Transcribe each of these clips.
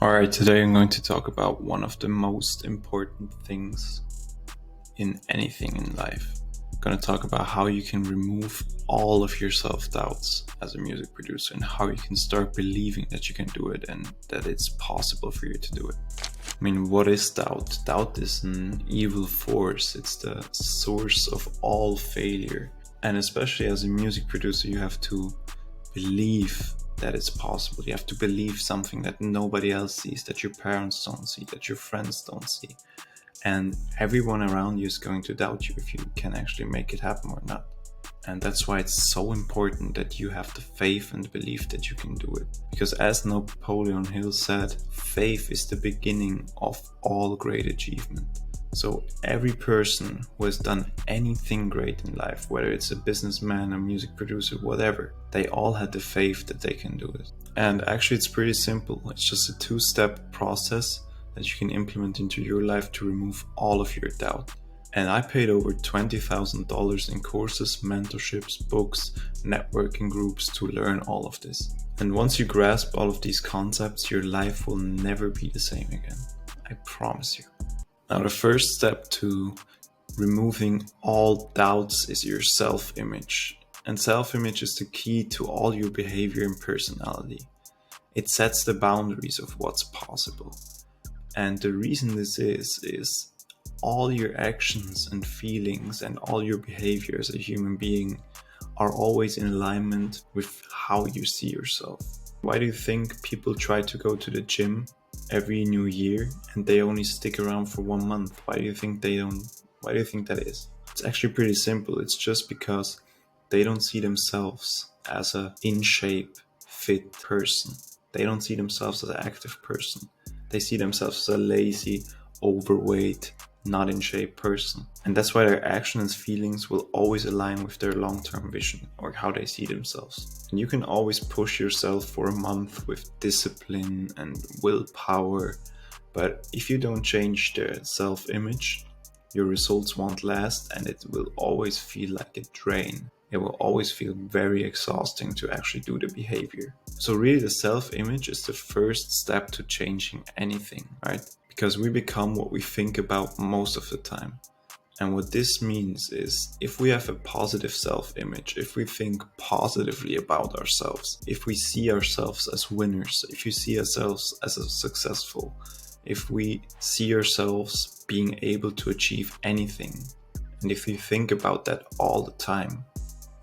Alright, today I'm going to talk about one of the most important things in anything in life. I'm going to talk about how you can remove all of your self-doubts as a music producer and how you can start believing that you can do it and that it's possible for you to do it. I mean, what is doubt? Doubt is an evil force. It's the source of all failure. And especially as a music producer, you have to believe that it's possible. You have to believe something that nobody else sees, that your parents don't see, that your friends don't see. And everyone around you is going to doubt you if you can actually make it happen or not. And that's why it's so important that you have the faith and belief that you can do it. Because as Napoleon Hill said, faith is the beginning of all great achievement. So every person who has done anything great in life, whether it's a businessman, a music producer, whatever, they all had the faith that they can do it. And actually it's pretty simple. It's just a 2-step process that you can implement into your life to remove all of your doubt. And I paid over $20,000 in courses, mentorships, books, networking groups to learn all of this. And once you grasp all of these concepts, your life will never be the same again. I promise you. Now, the first step to removing all doubts is your self-image. And self-image is the key to all your behavior and personality. It sets the boundaries of what's possible. And the reason this is all your actions and feelings and all your behavior as a human being are always in alignment with how you see yourself. Why do you think people try to go to the gym every new year and they only stick around for 1 month? Why do you think that is? It's actually pretty simple. It's just because they don't see themselves as a in shape, fit person. They don't see themselves as an active person. They see themselves as a lazy, overweight, not in shape person. And that's why their actions and feelings will always align with their long-term vision or how they see themselves. And you can always push yourself for a month with discipline and willpower, but if you don't change the self-image, your results won't last and it will always feel like a drain. It will always feel very exhausting to actually do the behavior. So really the self-image is the first step to changing anything, right? Because we become what we think about most of the time. And what this means is if we have a positive self-image, if we think positively about ourselves, if we see ourselves as winners, if you see ourselves as a successful, if we see ourselves being able to achieve anything, and if you think about that all the time,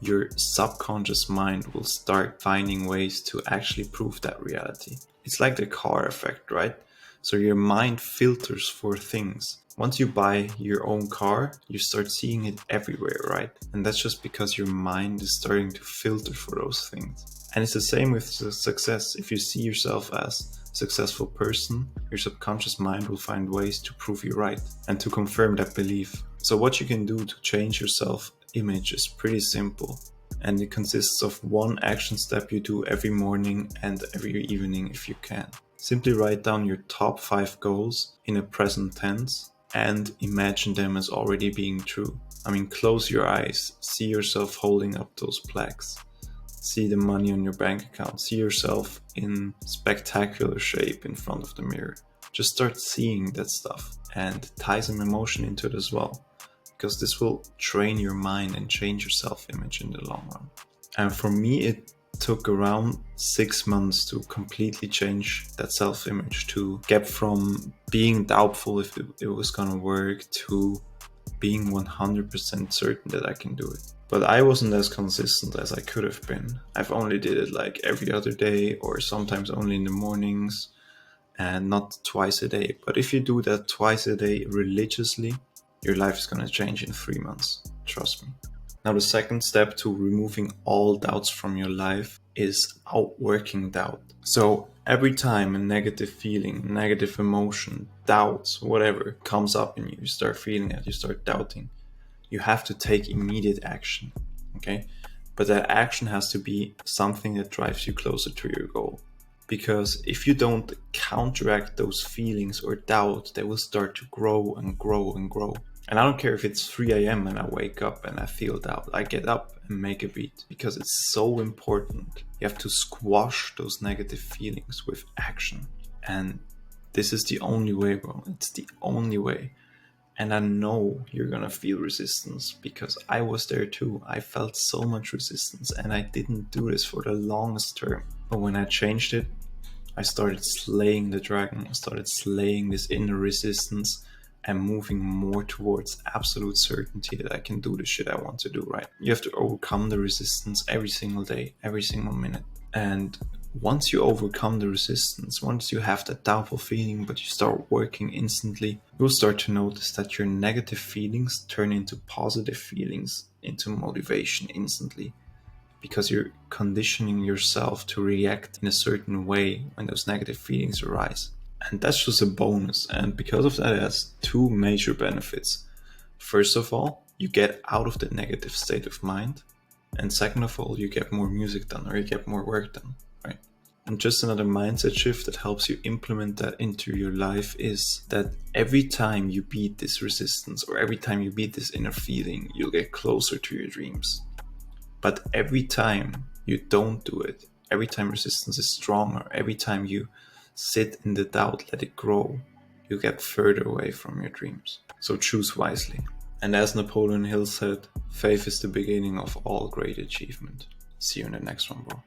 your subconscious mind will start finding ways to actually prove that reality. It's like the car effect, right? So your mind filters for things. Once you buy your own car, you start seeing it everywhere, right? And that's just because your mind is starting to filter for those things. And it's the same with success. If you see yourself as a successful person, your subconscious mind will find ways to prove you right and to confirm that belief. So what you can do to change your self-image is pretty simple. And it consists of one action step you do every morning and every evening if you can. Simply write down your top 5 goals in a present tense and imagine them as already being true. I mean, close your eyes, see yourself holding up those plaques, see the money on your bank account, see yourself in spectacular shape in front of the mirror. Just start seeing that stuff and tie some emotion into it as well, because this will train your mind and change your self-image in the long run. And for me, it took around 6 months to completely change that self-image, to get from being doubtful if it was gonna work to being 100% certain that I can do it. But I wasn't as consistent as I could have been. I've only did it like every other day or sometimes only in the mornings and not twice a day. But if you do that twice a day religiously, your life is gonna change in 3 months. Trust me. Now, the second step to removing all doubts from your life is outworking doubt. So every time a negative feeling, negative emotion, doubts, whatever comes up in you, you start feeling it, you start doubting, you have to take immediate action, okay? But that action has to be something that drives you closer to your goal. Because if you don't counteract those feelings or doubt, they will start to grow and grow and grow. And I don't care if it's 3 a.m. and I wake up and I feel doubt. I get up and make a beat because it's so important. You have to squash those negative feelings with action. And This is the only way, bro. It's the only way. And I know you're gonna feel resistance because I was there too. I felt so much resistance and I didn't do this for the longest term. But when I changed it, I started slaying the dragon. I started slaying this inner resistance and moving more towards absolute certainty that I can do the shit I want to do, right? You have to overcome the resistance every single day, every single minute. And once you overcome the resistance, once you have that doubtful feeling, but you start working instantly, you'll start to notice that your negative feelings turn into positive feelings, into motivation instantly. Because you're conditioning yourself to react in a certain way when those negative feelings arise. And that's just a bonus. And because of that, it has two major benefits. First of all, you get out of the negative state of mind. And second of all, you get more music done or you get more work done, right? And just another mindset shift that helps you implement that into your life is that every time you beat this resistance or every time you beat this inner feeling, you'll get closer to your dreams. But every time you don't do it, every time resistance is stronger, every time you sit in the doubt, let it grow, you get further away from your dreams. So choose wisely. And as Napoleon Hill said, faith is the beginning of all great achievement. See you in the next one, bro.